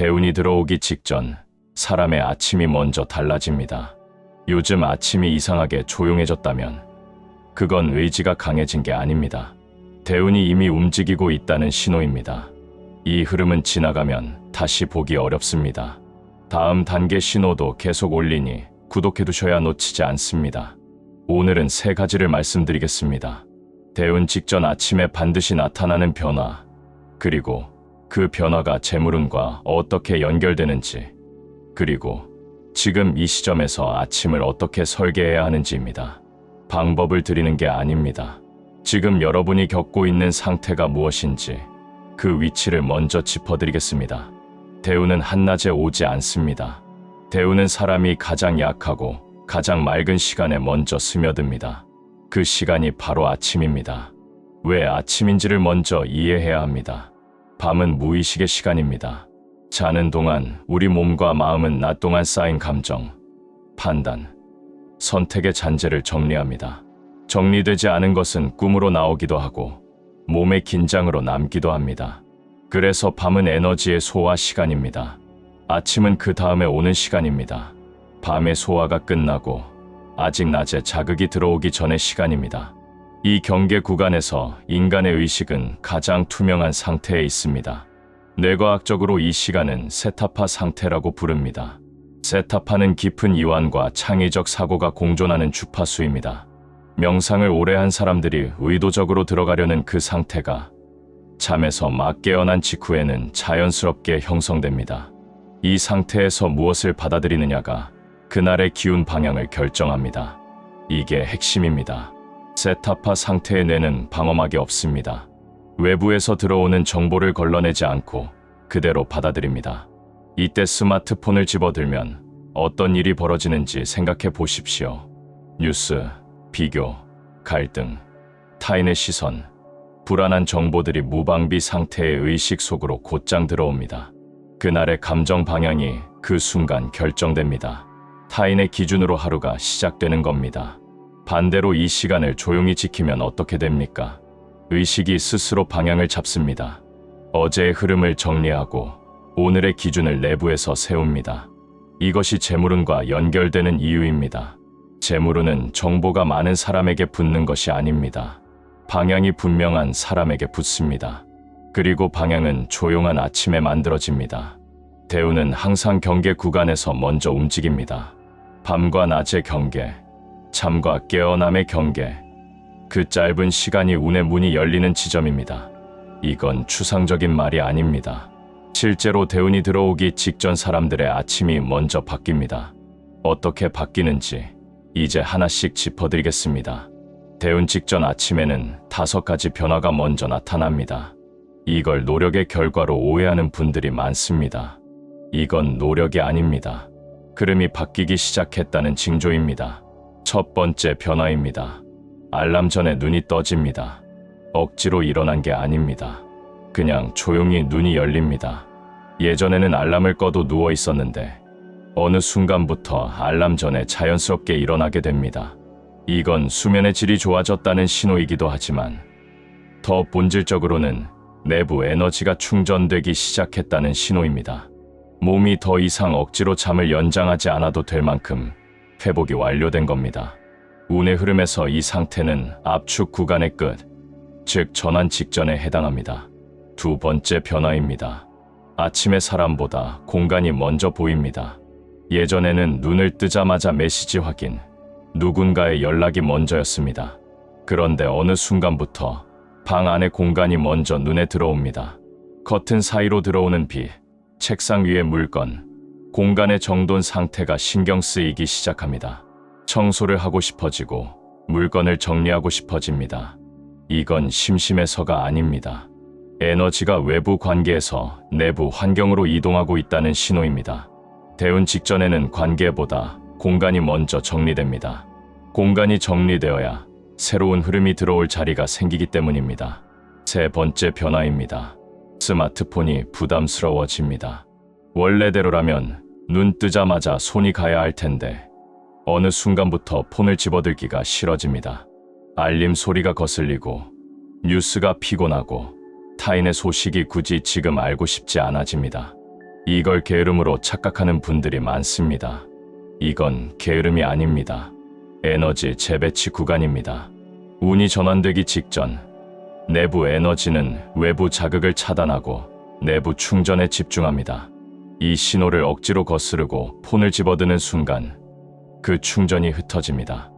대운이 들어오기 직전 사람의 아침이 먼저 달라집니다. 요즘 아침이 이상하게 조용해졌다면 그건 의지가 강해진 게 아닙니다. 대운이 이미 움직이고 있다는 신호입니다. 이 흐름은 지나가면 다시 보기 어렵습니다. 다음 단계 신호도 계속 올리니 구독해두셔야 놓치지 않습니다. 오늘은 3가지를 말씀드리겠습니다. 대운 직전 아침에 반드시 나타나는 변화, 그리고 그 변화가 재물운과 어떻게 연결되는지, 그리고 지금 이 시점에서 아침을 어떻게 설계해야 하는지입니다. 방법을 드리는 게 아닙니다. 지금 여러분이 겪고 있는 상태가 무엇인지 그 위치를 먼저 짚어드리겠습니다. 대운은 한낮에 오지 않습니다. 대운은 사람이 가장 약하고 가장 맑은 시간에 먼저 스며듭니다. 그 시간이 바로 아침입니다. 왜 아침인지를 먼저 이해해야 합니다. 밤은 무의식의 시간입니다. 자는 동안 우리 몸과 마음은 낮 동안 쌓인 감정, 판단, 선택의 잔재를 정리합니다. 정리되지 않은 것은 꿈으로 나오기도 하고 몸의 긴장으로 남기도 합니다. 그래서 밤은 에너지의 소화 시간입니다. 아침은 그 다음에 오는 시간입니다. 밤의 소화가 끝나고 아직 낮에 자극이 들어오기 전의 시간입니다. 이 경계 구간에서 인간의 의식은 가장 투명한 상태에 있습니다. 뇌과학적으로 이 시간은 세타파 상태라고 부릅니다. 세타파는 깊은 이완과 창의적 사고가 공존하는 주파수입니다. 명상을 오래 한 사람들이 의도적으로 들어가려는 그 상태가 잠에서 막 깨어난 직후에는 자연스럽게 형성됩니다. 이 상태에서 무엇을 받아들이느냐가 그날의 기운 방향을 결정합니다. 이게 핵심입니다. 세타파 상태의 뇌는 방어막이 없습니다. 외부에서 들어오는 정보를 걸러내지 않고 그대로 받아들입니다. 이때 스마트폰을 집어들면 어떤 일이 벌어지는지 생각해 보십시오. 뉴스, 비교, 갈등, 타인의 시선, 불안한 정보들이 무방비 상태의 의식 속으로 곧장 들어옵니다. 그날의 감정 방향이 그 순간 결정됩니다. 타인의 기준으로 하루가 시작되는 겁니다. 반대로 이 시간을 조용히 지키면 어떻게 됩니까? 의식이 스스로 방향을 잡습니다. 어제의 흐름을 정리하고 오늘의 기준을 내부에서 세웁니다. 이것이 재물운과 연결되는 이유입니다. 재물운은 정보가 많은 사람에게 붙는 것이 아닙니다. 방향이 분명한 사람에게 붙습니다. 그리고 방향은 조용한 아침에 만들어집니다. 대운은 항상 경계 구간에서 먼저 움직입니다. 밤과 낮의 경계, 잠과 깨어남의 경계, 그 짧은 시간이 운의 문이 열리는 지점입니다. 이건 추상적인 말이 아닙니다. 실제로 대운이 들어오기 직전 사람들의 아침이 먼저 바뀝니다. 어떻게 바뀌는지 이제 하나씩 짚어드리겠습니다. 대운 직전 아침에는 5가지 변화가 먼저 나타납니다. 이걸 노력의 결과로 오해하는 분들이 많습니다. 이건 노력이 아닙니다. 흐름이 바뀌기 시작했다는 징조입니다. 첫 번째 변화입니다. 알람 전에 눈이 떠집니다. 억지로 일어난 게 아닙니다. 그냥 조용히 눈이 열립니다. 예전에는 알람을 꺼도 누워 있었는데 어느 순간부터 알람 전에 자연스럽게 일어나게 됩니다. 이건 수면의 질이 좋아졌다는 신호이기도 하지만 더 본질적으로는 내부 에너지가 충전되기 시작했다는 신호입니다. 몸이 더 이상 억지로 잠을 연장하지 않아도 될 만큼 회복이 완료된 겁니다. 운의 흐름에서 이 상태는 압축 구간의 끝, 즉 전환 직전에 해당합니다. 두 번째 변화입니다. 아침의 사람보다 공간이 먼저 보입니다. 예전에는 눈을 뜨자마자 메시지 확인, 누군가의 연락이 먼저였습니다. 그런데 어느 순간부터 방 안의 공간이 먼저 눈에 들어옵니다. 커튼 사이로 들어오는 빛, 책상 위의 물건, 공간의 정돈 상태가 신경 쓰이기 시작합니다. 청소를 하고 싶어지고 물건을 정리하고 싶어집니다. 이건 심심해서가 아닙니다. 에너지가 외부 관계에서 내부 환경으로 이동하고 있다는 신호입니다. 대운 직전에는 관계보다 공간이 먼저 정리됩니다. 공간이 정리되어야 새로운 흐름이 들어올 자리가 생기기 때문입니다. 세 번째 변화입니다. 스마트폰이 부담스러워집니다. 원래대로라면 눈 뜨자마자 손이 가야 할 텐데 어느 순간부터 폰을 집어들기가 싫어집니다. 알림 소리가 거슬리고 뉴스가 피곤하고 타인의 소식이 굳이 지금 알고 싶지 않아집니다. 이걸 게으름으로 착각하는 분들이 많습니다. 이건 게으름이 아닙니다. 에너지 재배치 구간입니다. 운이 전환되기 직전 내부 에너지는 외부 자극을 차단하고 내부 충전에 집중합니다. 이 신호를 억지로 거스르고 폰을 집어드는 순간 그 충전이 흩어집니다.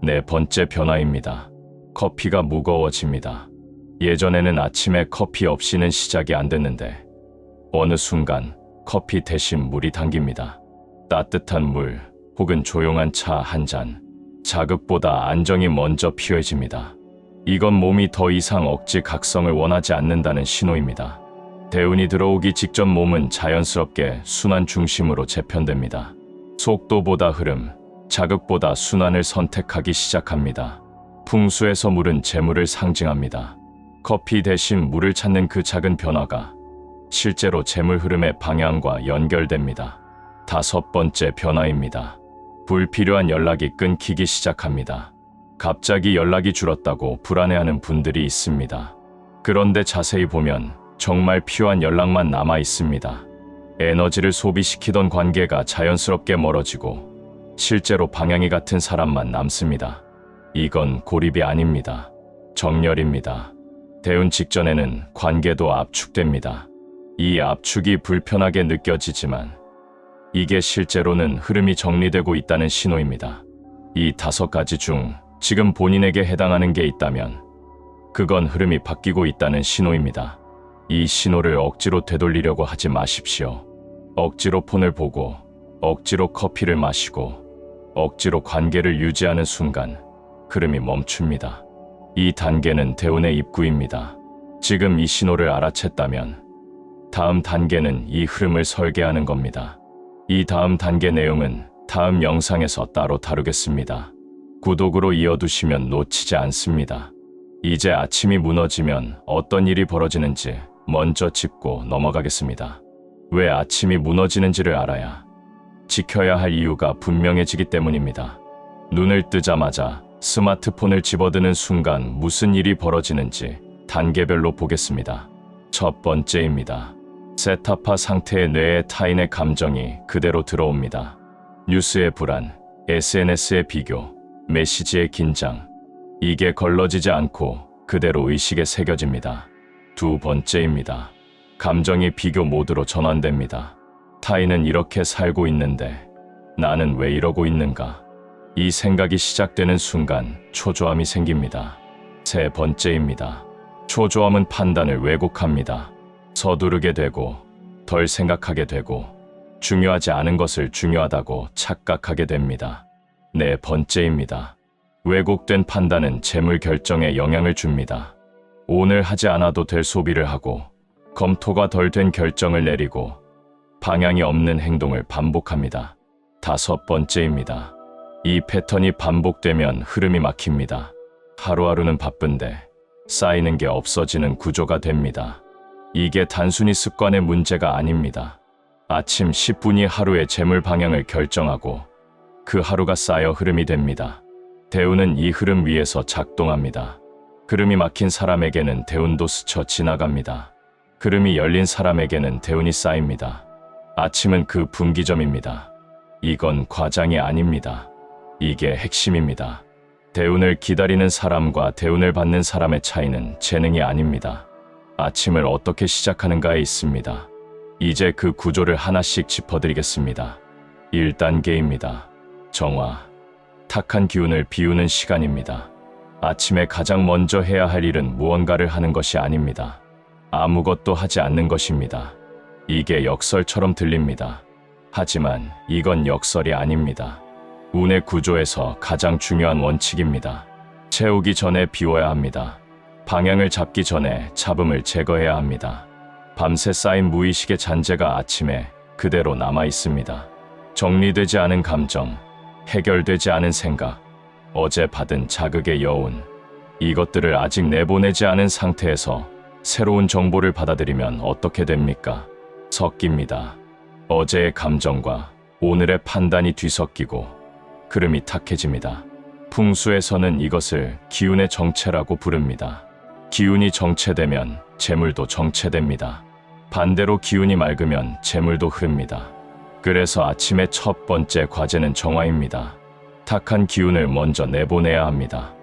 네 번째 변화입니다. 커피가 무거워집니다. 예전에는 아침에 커피 없이는 시작이 안 됐는데 어느 순간 커피 대신 물이 당깁니다. 따뜻한 물 혹은 조용한 차 한 잔. 자극보다 안정이 먼저 필요해집니다. 이건 몸이 더 이상 억지 각성을 원하지 않는다는 신호입니다. 대운이 들어오기 직전 몸은 자연스럽게 순환 중심으로 재편됩니다. 속도보다 흐름, 자극보다 순환을 선택하기 시작합니다. 풍수에서 물은 재물을 상징합니다. 커피 대신 물을 찾는 그 작은 변화가 실제로 재물 흐름의 방향과 연결됩니다. 다섯 번째 변화입니다. 불필요한 연락이 끊기기 시작합니다. 갑자기 연락이 줄었다고 불안해하는 분들이 있습니다. 그런데 자세히 보면 정말 필요한 연락만 남아 있습니다. 에너지를 소비시키던 관계가 자연스럽게 멀어지고 실제로 방향이 같은 사람만 남습니다. 이건 고립이 아닙니다. 정렬입니다. 대운 직전에는 관계도 압축됩니다. 이 압축이 불편하게 느껴지지만 이게 실제로는 흐름이 정리되고 있다는 신호입니다. 이 5가지 중 지금 본인에게 해당하는 게 있다면 그건 흐름이 바뀌고 있다는 신호입니다. 이 신호를 억지로 되돌리려고 하지 마십시오. 억지로 폰을 보고, 억지로 커피를 마시고, 억지로 관계를 유지하는 순간 흐름이 멈춥니다. 이 단계는 대운의 입구입니다. 지금 이 신호를 알아챘다면 다음 단계는 이 흐름을 설계하는 겁니다. 이 다음 단계 내용은 다음 영상에서 따로 다루겠습니다. 구독으로 이어두시면 놓치지 않습니다. 이제 아침이 무너지면 어떤 일이 벌어지는지 먼저 짚고 넘어가겠습니다. 왜 아침이 무너지는지를 알아야 지켜야 할 이유가 분명해지기 때문입니다. 눈을 뜨자마자 스마트폰을 집어드는 순간 무슨 일이 벌어지는지 단계별로 보겠습니다. 첫 번째입니다. 세타파 상태의 뇌에 타인의 감정이 그대로 들어옵니다. 뉴스의 불안, SNS의 비교, 메시지의 긴장. 이게 걸러지지 않고 그대로 의식에 새겨집니다. 두 번째입니다. 감정이 비교 모드로 전환됩니다. 타인은 이렇게 살고 있는데 나는 왜 이러고 있는가? 이 생각이 시작되는 순간 초조함이 생깁니다. 세 번째입니다. 초조함은 판단을 왜곡합니다. 서두르게 되고 덜 생각하게 되고 중요하지 않은 것을 중요하다고 착각하게 됩니다. 네 번째입니다. 왜곡된 판단은 재물 결정에 영향을 줍니다. 오늘 하지 않아도 될 소비를 하고 검토가 덜 된 결정을 내리고 방향이 없는 행동을 반복합니다. 다섯 번째입니다. 이 패턴이 반복되면 흐름이 막힙니다. 하루하루는 바쁜데 쌓이는 게 없어지는 구조가 됩니다. 이게 단순히 습관의 문제가 아닙니다. 아침 10분이 하루의 재물 방향을 결정하고 그 하루가 쌓여 흐름이 됩니다. 대운은 이 흐름 위에서 작동합니다. 흐름이 막힌 사람에게는 대운도 스쳐 지나갑니다. 흐름이 열린 사람에게는 대운이 쌓입니다. 아침은 그 분기점입니다. 이건 과장이 아닙니다. 이게 핵심입니다. 대운을 기다리는 사람과 대운을 받는 사람의 차이는 재능이 아닙니다. 아침을 어떻게 시작하는가에 있습니다. 이제 그 구조를 하나씩 짚어드리겠습니다. 1단계입니다. 정화. 탁한 기운을 비우는 시간입니다. 아침에 가장 먼저 해야 할 일은 무언가를 하는 것이 아닙니다. 아무것도 하지 않는 것입니다. 이게 역설처럼 들립니다. 하지만 이건 역설이 아닙니다. 운의 구조에서 가장 중요한 원칙입니다. 채우기 전에 비워야 합니다. 방향을 잡기 전에 잡음을 제거해야 합니다. 밤새 쌓인 무의식의 잔재가 아침에 그대로 남아 있습니다. 정리되지 않은 감정, 해결되지 않은 생각, 어제 받은 자극의 여운. 이것들을 아직 내보내지 않은 상태에서 새로운 정보를 받아들이면 어떻게 됩니까? 섞입니다. 어제의 감정과 오늘의 판단이 뒤섞이고 흐름이 탁해집니다. 풍수에서는 이것을 기운의 정체라고 부릅니다. 기운이 정체되면 재물도 정체됩니다. 반대로 기운이 맑으면 재물도 흐릅니다. 그래서 아침의 첫 번째 과제는 정화입니다. 탁한 기운을 먼저 내보내야 합니다.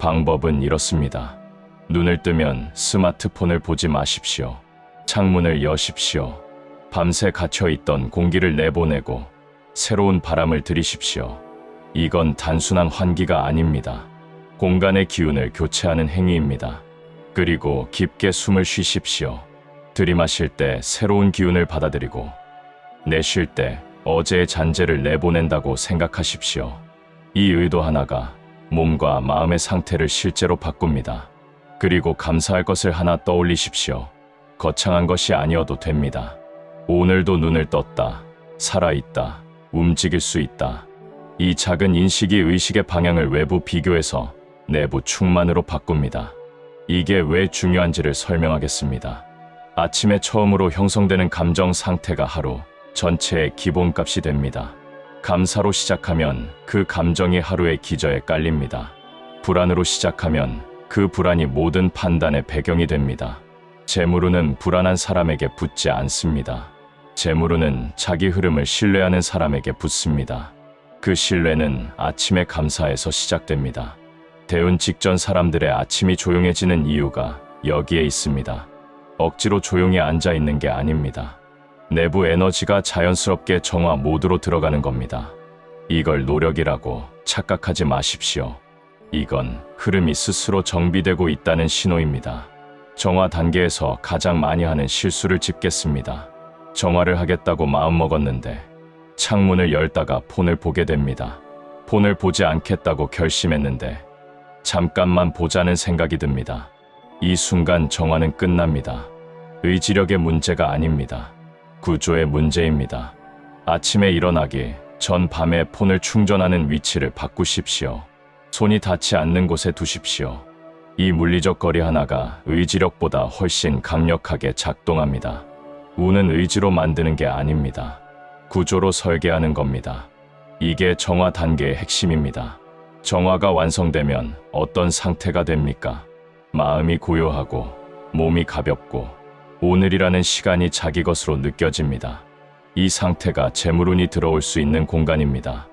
방법은 이렇습니다. 눈을 뜨면 스마트폰을 보지 마십시오. 창문을 여십시오. 밤새 갇혀있던 공기를 내보내고 새로운 바람을 들이십시오. 이건 단순한 환기가 아닙니다. 공간의 기운을 교체하는 행위입니다. 그리고 깊게 숨을 쉬십시오. 들이마실 때 새로운 기운을 받아들이고 내쉴 때 어제의 잔재를 내보낸다고 생각하십시오. 이 의도 하나가 몸과 마음의 상태를 실제로 바꿉니다. 그리고 감사할 것을 하나 떠올리십시오. 거창한 것이 아니어도 됩니다. 오늘도 눈을 떴다. 살아있다. 움직일 수 있다. 이 작은 인식이 의식의 방향을 외부 비교해서 내부 충만으로 바꿉니다. 이게 왜 중요한지를 설명하겠습니다. 아침에 처음으로 형성되는 감정 상태가 하루 전체의 기본값이 됩니다. 감사로 시작하면 그 감정이 하루의 기저에 깔립니다. 불안으로 시작하면 그 불안이 모든 판단의 배경이 됩니다. 재물운은 불안한 사람에게 붙지 않습니다. 재물운은 자기 흐름을 신뢰하는 사람에게 붙습니다. 그 신뢰는 아침의 감사에서 시작됩니다. 대운 직전 사람들의 아침이 조용해지는 이유가 여기에 있습니다. 억지로 조용히 앉아 있는 게 아닙니다. 내부 에너지가 자연스럽게 정화 모드로 들어가는 겁니다. 이걸 노력이라고 착각하지 마십시오. 이건 흐름이 스스로 정비되고 있다는 신호입니다. 정화 단계에서 가장 많이 하는 실수를 짚겠습니다. 정화를 하겠다고 마음먹었는데 창문을 열다가 폰을 보게 됩니다. 폰을 보지 않겠다고 결심했는데 잠깐만 보자는 생각이 듭니다. 이 순간 정화는 끝납니다. 의지력의 문제가 아닙니다. 구조의 문제입니다. 아침에 일어나기 전 밤에 폰을 충전하는 위치를 바꾸십시오. 손이 닿지 않는 곳에 두십시오. 이 물리적 거리 하나가 의지력보다 훨씬 강력하게 작동합니다. 운은 의지로 만드는 게 아닙니다. 구조로 설계하는 겁니다. 이게 정화 단계의 핵심입니다. 정화가 완성되면 어떤 상태가 됩니까? 마음이 고요하고 몸이 가볍고 오늘이라는 시간이 자기 것으로 느껴집니다. 이 상태가 재물운이 들어올 수 있는 공간입니다.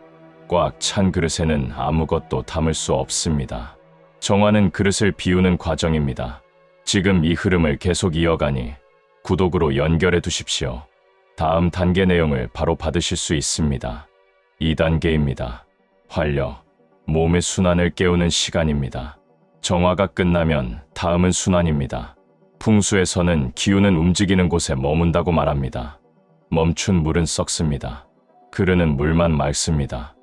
꽉 찬 그릇에는 아무것도 담을 수 없습니다. 정화는 그릇을 비우는 과정입니다. 지금 이 흐름을 계속 이어가니 구독으로 연결해 두십시오. 다음 단계 내용을 바로 받으실 수 있습니다. 2단계입니다. 활력, 몸의 순환을 깨우는 시간입니다. 정화가 끝나면 다음은 순환입니다. 풍수에서는 기운은 움직이는 곳에 머문다고 말합니다. 멈춘 물은 썩습니다. 흐르는 물만 맑습니다.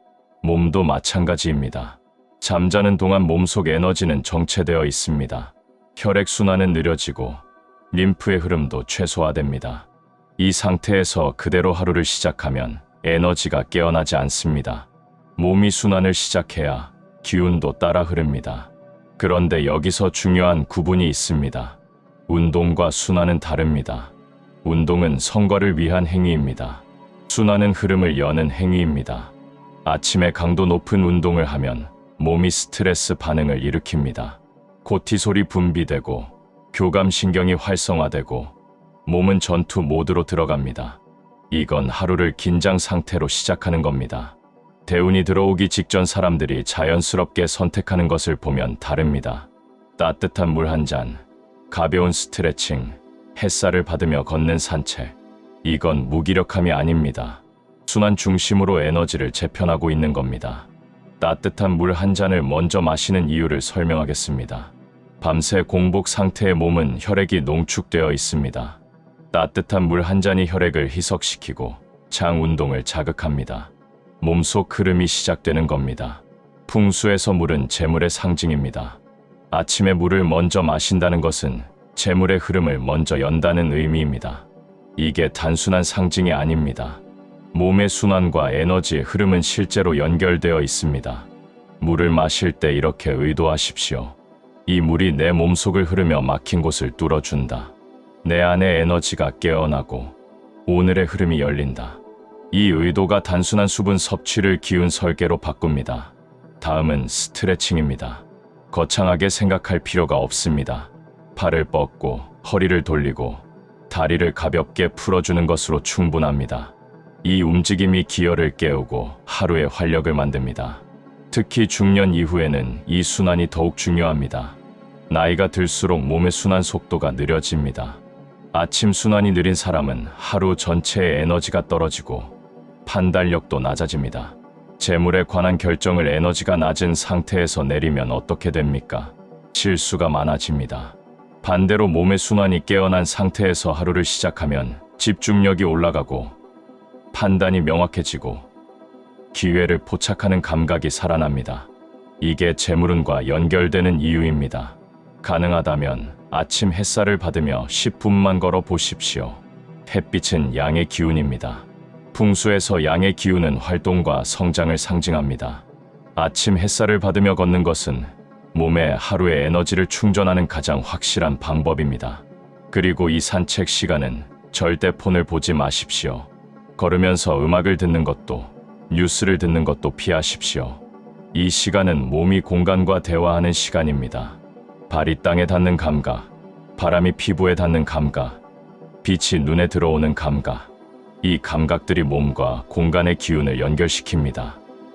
몸도 마찬가지입니다. 잠자는 동안 몸속 에너지는 정체되어 있습니다. 혈액순환은 느려지고 림프의 흐름도 최소화됩니다. 이 상태에서 그대로 하루를 시작하면 에너지가 깨어나지 않습니다. 몸이 순환을 시작해야 기운도 따라 흐릅니다. 그런데 여기서 중요한 구분이 있습니다. 운동과 순환은 다릅니다. 운동은 성과를 위한 행위입니다. 순환은 흐름을 여는 행위입니다. 아침에 강도 높은 운동을 하면 몸이 스트레스 반응을 일으킵니다. 코티솔이 분비되고 교감신경이 활성화되고 몸은 전투 모드로 들어갑니다. 이건 하루를 긴장 상태로 시작하는 겁니다. 대운이 들어오기 직전 사람들이 자연스럽게 선택하는 것을 보면 다릅니다. 따뜻한 물 한 잔, 가벼운 스트레칭, 햇살을 받으며 걷는 산책. 이건 무기력함이 아닙니다. 순환 중심으로 에너지를 재편하고 있는 겁니다. 따뜻한 물 한 잔을 먼저 마시는 이유를 설명하겠습니다. 밤새 공복 상태의 몸은 혈액이 농축되어 있습니다. 따뜻한 물 한 잔이 혈액을 희석시키고 장 운동을 자극합니다. 몸속 흐름이 시작되는 겁니다. 풍수에서 물은 재물의 상징입니다. 아침에 물을 먼저 마신다는 것은 재물의 흐름을 먼저 연다는 의미입니다. 이게 단순한 상징이 아닙니다. 몸의 순환과 에너지의 흐름은 실제로 연결되어 있습니다. 물을 마실 때 이렇게 의도하십시오. 이 물이 내 몸속을 흐르며 막힌 곳을 뚫어준다. 내 안의 에너지가 깨어나고 오늘의 흐름이 열린다. 이 의도가 단순한 수분 섭취를 기운 설계로 바꿉니다. 다음은 스트레칭입니다. 거창하게 생각할 필요가 없습니다. 팔을 뻗고 허리를 돌리고 다리를 가볍게 풀어주는 것으로 충분합니다. 이 움직임이 기혈을 깨우고 하루의 활력을 만듭니다. 특히 중년 이후에는 이 순환이 더욱 중요합니다. 나이가 들수록 몸의 순환 속도가 느려집니다. 아침 순환이 느린 사람은 하루 전체의 에너지가 떨어지고 판단력도 낮아집니다. 재물에 관한 결정을 에너지가 낮은 상태에서 내리면 어떻게 됩니까? 실수가 많아집니다. 반대로 몸의 순환이 깨어난 상태에서 하루를 시작하면 집중력이 올라가고 판단이 명확해지고 기회를 포착하는 감각이 살아납니다. 이게 재물운과 연결되는 이유입니다. 가능하다면 아침 햇살을 받으며 10분만 걸어 보십시오. 햇빛은 양의 기운입니다. 풍수에서 양의 기운은 활동과 성장을 상징합니다. 아침 햇살을 받으며 걷는 것은 몸에 하루의 에너지를 충전하는 가장 확실한 방법입니다. 그리고 이 산책 시간은 절대 폰을 보지 마십시오. 걸으면서 음악을 듣는 것도 뉴스를 듣는 것도 피하십시오. 이 시간은 몸이 공간과 대화하는 시간입니다. 발이 땅에 닿는 감각, 바람이 피부에 닿는 감각, 빛이 눈에 들어오는 감각, 이 감각들이 몸과 공간의 기운을 연결시킵니다.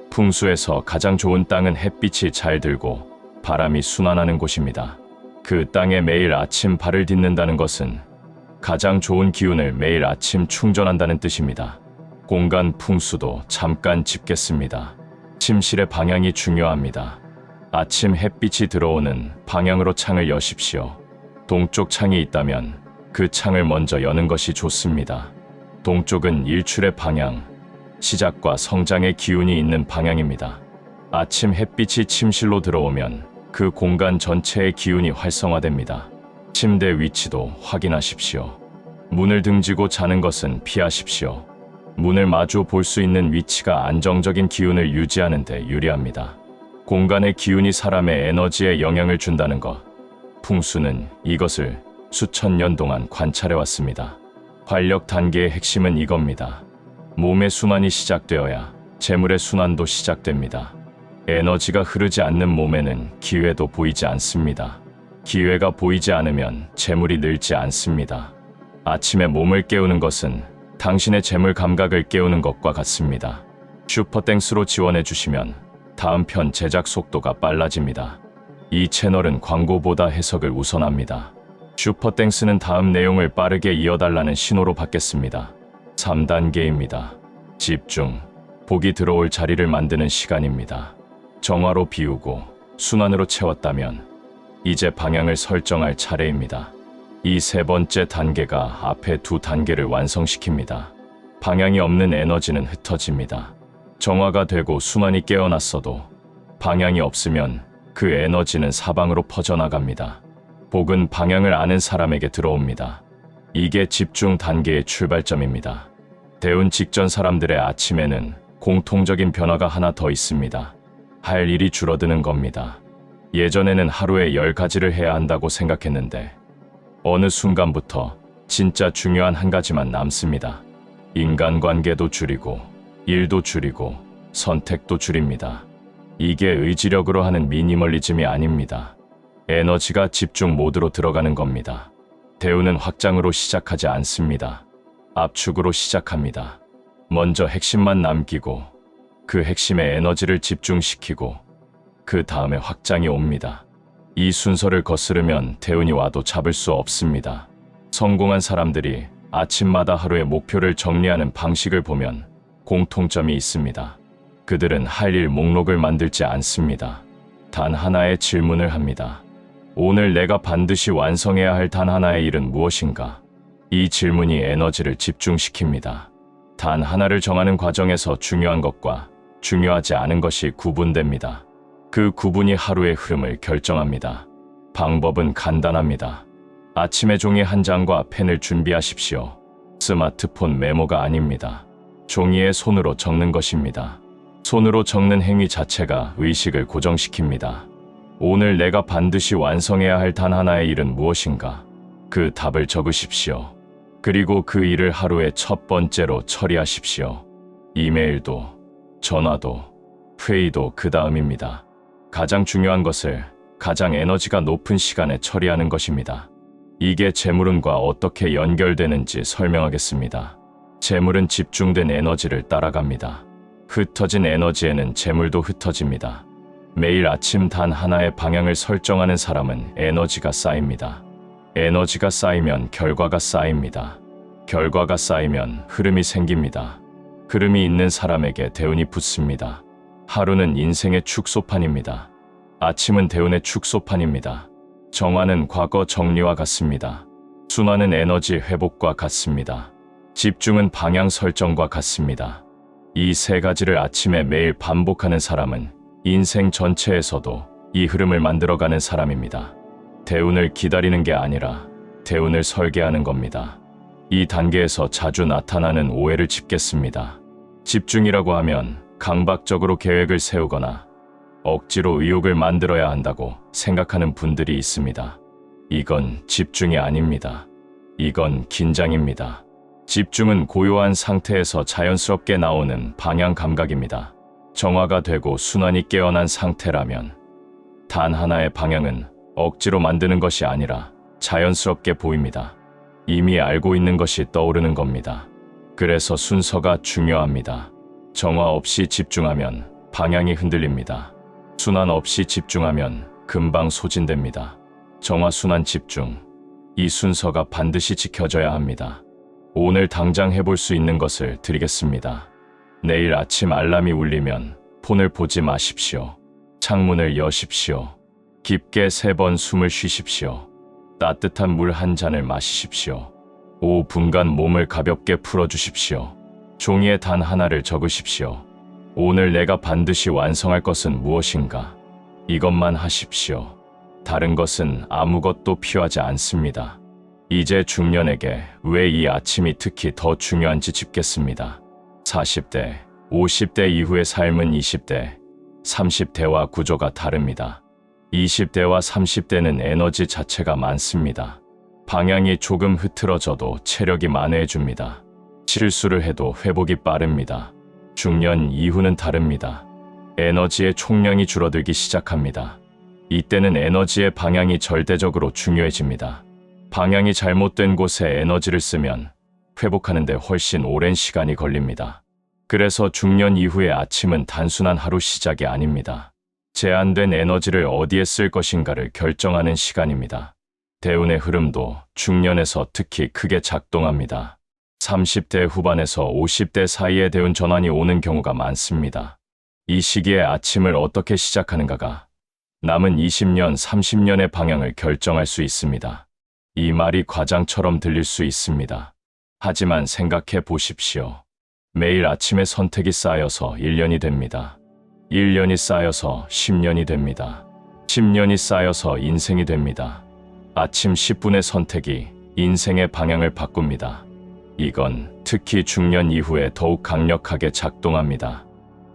풍수에서 가장 좋은 땅은 햇빛이 잘 들고 바람이 순환하는 곳입니다. 그 땅에 매일 아침 발을 딛는다는 것은 가장 좋은 기운을 매일 아침 충전한다는 뜻입니다. 공간 풍수도 잠깐 짚겠습니다. 침실의 방향이 중요합니다. 아침 햇빛이 들어오는 방향으로 창을 여십시오. 동쪽 창이 있다면 그 창을 먼저 여는 것이 좋습니다. 동쪽은 일출의 방향, 시작과 성장의 기운이 있는 방향입니다. 아침 햇빛이 침실로 들어오면 그 공간 전체의 기운이 활성화됩니다. 침대 위치도 확인하십시오. 문을 등지고 자는 것은 피하십시오. 문을 마주 볼 수 있는 위치가 안정적인 기운을 유지하는 데 유리합니다. 공간의 기운이 사람의 에너지에 영향을 준다는 것. 풍수는 이것을 수천 년 동안 관찰해 왔습니다. 활력 단계의 핵심은 이겁니다. 몸의 순환이 시작되어야 재물의 순환도 시작됩니다. 에너지가 흐르지 않는 몸에는 기회도 보이지 않습니다. 기회가 보이지 않으면 재물이 늘지 않습니다. 아침에 몸을 깨우는 것은 당신의 재물 감각을 깨우는 것과 같습니다. 슈퍼땡스로 지원해 주시면 다음 편 제작 속도가 빨라집니다. 이 채널은 광고보다 해석을 우선합니다. 슈퍼땡스는 다음 내용을 빠르게 이어달라는 신호로 받겠습니다. 3단계입니다. 집중, 복이 들어올 자리를 만드는 시간입니다. 정화로 비우고 순환으로 채웠다면 이제 방향을 설정할 차례입니다. 이 세 번째 단계가 앞에 두 단계를 완성시킵니다. 방향이 없는 에너지는 흩어집니다. 정화가 되고 순환이 깨어났어도 방향이 없으면 그 에너지는 사방으로 퍼져나갑니다. 복은 방향을 아는 사람에게 들어옵니다. 이게 집중 단계의 출발점입니다. 대운 직전 사람들의 아침에는 공통적인 변화가 하나 더 있습니다. 할 일이 줄어드는 겁니다. 예전에는 하루에 10가지를 해야 한다고 생각했는데 어느 순간부터 진짜 중요한 한 가지만 남습니다. 인간관계도 줄이고 일도 줄이고 선택도 줄입니다. 이게 의지력으로 하는 미니멀리즘이 아닙니다. 에너지가 집중 모드로 들어가는 겁니다. 대우는 확장으로 시작하지 않습니다. 압축으로 시작합니다. 먼저 핵심만 남기고 그 핵심에 에너지를 집중시키고 그 다음에 확장이 옵니다. 이 순서를 거스르면 대운이 와도 잡을 수 없습니다. 성공한 사람들이 아침마다 하루의 목표를 정리하는 방식을 보면 공통점이 있습니다. 그들은 할 일 목록을 만들지 않습니다. 단 하나의 질문을 합니다. 오늘 내가 반드시 완성해야 할 단 하나의 일은 무엇인가? 이 질문이 에너지를 집중시킵니다. 단 하나를 정하는 과정에서 중요한 것과 중요하지 않은 것이 구분됩니다. 그 구분이 하루의 흐름을 결정합니다. 방법은 간단합니다. 아침에 종이 한 장과 펜을 준비하십시오. 스마트폰 메모가 아닙니다. 종이에 손으로 적는 것입니다. 손으로 적는 행위 자체가 의식을 고정시킵니다. 오늘 내가 반드시 완성해야 할 단 하나의 일은 무엇인가? 그 답을 적으십시오. 그리고 그 일을 하루의 첫 번째로 처리하십시오. 이메일도, 전화도, 회의도 그 다음입니다. 가장 중요한 것을 가장 에너지가 높은 시간에 처리하는 것입니다. 이게 재물운과 어떻게 연결되는지 설명하겠습니다. 재물은 집중된 에너지를 따라갑니다. 흩어진 에너지에는 재물도 흩어집니다. 매일 아침 단 하나의 방향을 설정하는 사람은 에너지가 쌓입니다. 에너지가 쌓이면 결과가 쌓입니다. 결과가 쌓이면 흐름이 생깁니다. 흐름이 있는 사람에게 대운이 붙습니다. 하루는 인생의 축소판입니다. 아침은 대운의 축소판입니다. 정화는 과거 정리와 같습니다. 순환은 에너지 회복과 같습니다. 집중은 방향 설정과 같습니다. 이 세 가지를 아침에 매일 반복하는 사람은 인생 전체에서도 이 흐름을 만들어가는 사람입니다. 대운을 기다리는 게 아니라 대운을 설계하는 겁니다. 이 단계에서 자주 나타나는 오해를 짚겠습니다. 집중이라고 하면 강박적으로 계획을 세우거나 억지로 의욕을 만들어야 한다고 생각하는 분들이 있습니다. 이건 집중이 아닙니다. 이건 긴장입니다. 집중은 고요한 상태에서 자연스럽게 나오는 방향 감각입니다. 정화가 되고 순환이 깨어난 상태라면 단 하나의 방향은 억지로 만드는 것이 아니라 자연스럽게 보입니다. 이미 알고 있는 것이 떠오르는 겁니다. 그래서 순서가 중요합니다. 정화 없이 집중하면 방향이 흔들립니다. 순환 없이 집중하면 금방 소진됩니다. 정화, 순환, 집중. 이 순서가 반드시 지켜져야 합니다. 오늘 당장 해볼 수 있는 것을 드리겠습니다. 내일 아침 알람이 울리면 폰을 보지 마십시오. 창문을 여십시오. 깊게 3번 숨을 쉬십시오. 따뜻한 물 한 잔을 마시십시오. 5분간 몸을 가볍게 풀어주십시오. 종이에 단 하나를 적으십시오. 오늘 내가 반드시 완성할 것은 무엇인가? 이것만 하십시오. 다른 것은 아무것도 필요하지 않습니다. 이제 중년에게 왜 이 아침이 특히 더 중요한지 짚겠습니다. 40대, 50대 이후의 삶은 20대, 30대와 구조가 다릅니다. 20대와 30대는 에너지 자체가 많습니다. 방향이 조금 흐트러져도 체력이 만회해줍니다. 실수를 해도 회복이 빠릅니다. 중년 이후는 다릅니다. 에너지의 총량이 줄어들기 시작합니다. 이때는 에너지의 방향이 절대적으로 중요해집니다. 방향이 잘못된 곳에 에너지를 쓰면 회복하는 데 훨씬 오랜 시간이 걸립니다. 그래서 중년 이후의 아침은 단순한 하루 시작이 아닙니다. 제한된 에너지를 어디에 쓸 것인가를 결정하는 시간입니다. 대운의 흐름도 중년에서 특히 크게 작동합니다. 30대 후반에서 50대 사이에 대운 전환이 오는 경우가 많습니다. 이 시기에 아침을 어떻게 시작하는가가 남은 20년, 30년의 방향을 결정할 수 있습니다. 이 말이 과장처럼 들릴 수 있습니다. 하지만 생각해 보십시오. 매일 아침에 선택이 쌓여서 1년이 됩니다. 1년이 쌓여서 10년이 됩니다. 10년이 쌓여서 인생이 됩니다. 아침 10분의 선택이 인생의 방향을 바꿉니다. 이건 특히 중년 이후에 더욱 강력하게 작동합니다.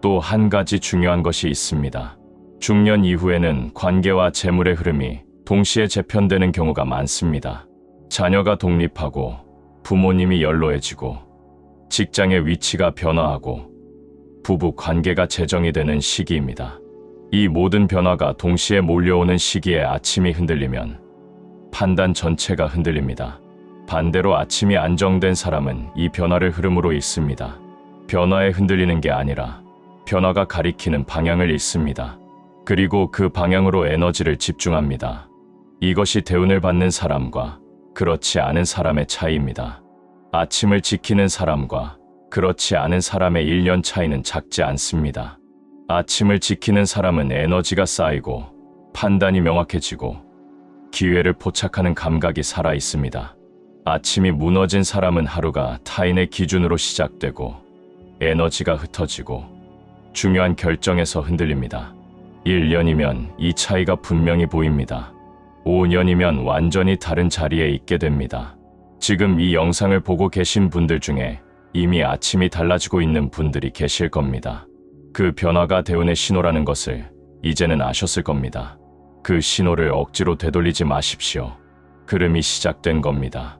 또 한 가지 중요한 것이 있습니다. 중년 이후에는 관계와 재물의 흐름이 동시에 재편되는 경우가 많습니다. 자녀가 독립하고 부모님이 연로해지고 직장의 위치가 변화하고 부부 관계가 재정이 되는 시기입니다. 이 모든 변화가 동시에 몰려오는 시기에 아침이 흔들리면 판단 전체가 흔들립니다. 반대로 아침이 안정된 사람은 이 변화를 흐름으로 읽습니다. 변화에 흔들리는 게 아니라 변화가 가리키는 방향을 읽습니다. 그리고 그 방향으로 에너지를 집중합니다. 이것이 대운을 받는 사람과 그렇지 않은 사람의 차이입니다. 아침을 지키는 사람과 그렇지 않은 사람의 1년 차이는 작지 않습니다. 아침을 지키는 사람은 에너지가 쌓이고 판단이 명확해지고 기회를 포착하는 감각이 살아 있습니다. 아침이 무너진 사람은 하루가 타인의 기준으로 시작되고 에너지가 흩어지고 중요한 결정에서 흔들립니다. 1년이면 이 차이가 분명히 보입니다. 5년이면 완전히 다른 자리에 있게 됩니다. 지금 이 영상을 보고 계신 분들 중에 이미 아침이 달라지고 있는 분들이 계실 겁니다. 그 변화가 대운의 신호라는 것을 이제는 아셨을 겁니다. 그 신호를 억지로 되돌리지 마십시오. 흐름이 시작된 겁니다.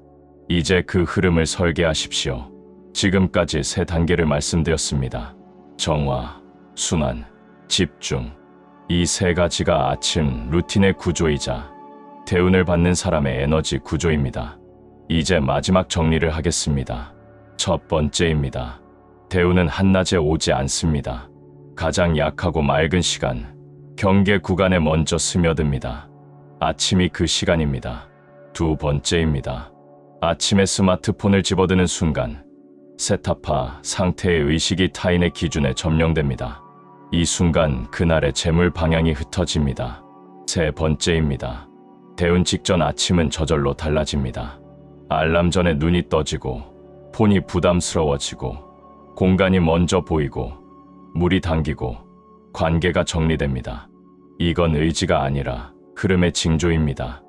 이제 그 흐름을 설계하십시오. 지금까지 3단계를 말씀드렸습니다. 정화, 순환, 집중. 이 3가지가 아침 루틴의 구조이자 대운을 받는 사람의 에너지 구조입니다. 이제 마지막 정리를 하겠습니다. 첫 번째입니다. 대운은 한낮에 오지 않습니다. 가장 약하고 맑은 시간, 경계 구간에 먼저 스며듭니다. 아침이 그 시간입니다. 두 번째입니다. 아침에 스마트폰을 집어드는 순간 세타파 상태의 의식이 타인의 기준에 점령됩니다. 이 순간 그날의 재물 방향이 흩어집니다. 세 번째입니다. 대운 직전 아침은 저절로 달라집니다. 알람 전에 눈이 떠지고 폰이 부담스러워지고 공간이 먼저 보이고 물이 당기고 관계가 정리됩니다. 이건 의지가 아니라 흐름의 징조입니다.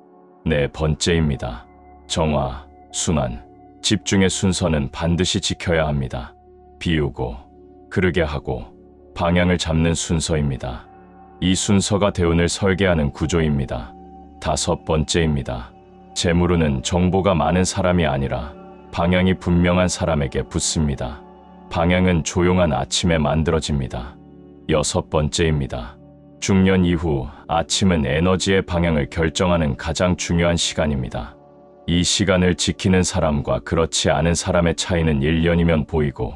네 번째입니다. 정화, 순환, 집중의 순서는 반드시 지켜야 합니다. 비우고, 흐르게 하고, 방향을 잡는 순서입니다. 이 순서가 대운을 설계하는 구조입니다. 다섯 번째입니다. 재물운은 정보가 많은 사람이 아니라 방향이 분명한 사람에게 붙습니다. 방향은 조용한 아침에 만들어집니다. 여섯 번째입니다. 중년 이후 아침은 에너지의 방향을 결정하는 가장 중요한 시간입니다. 이 시간을 지키는 사람과 그렇지 않은 사람의 차이는 1년이면 보이고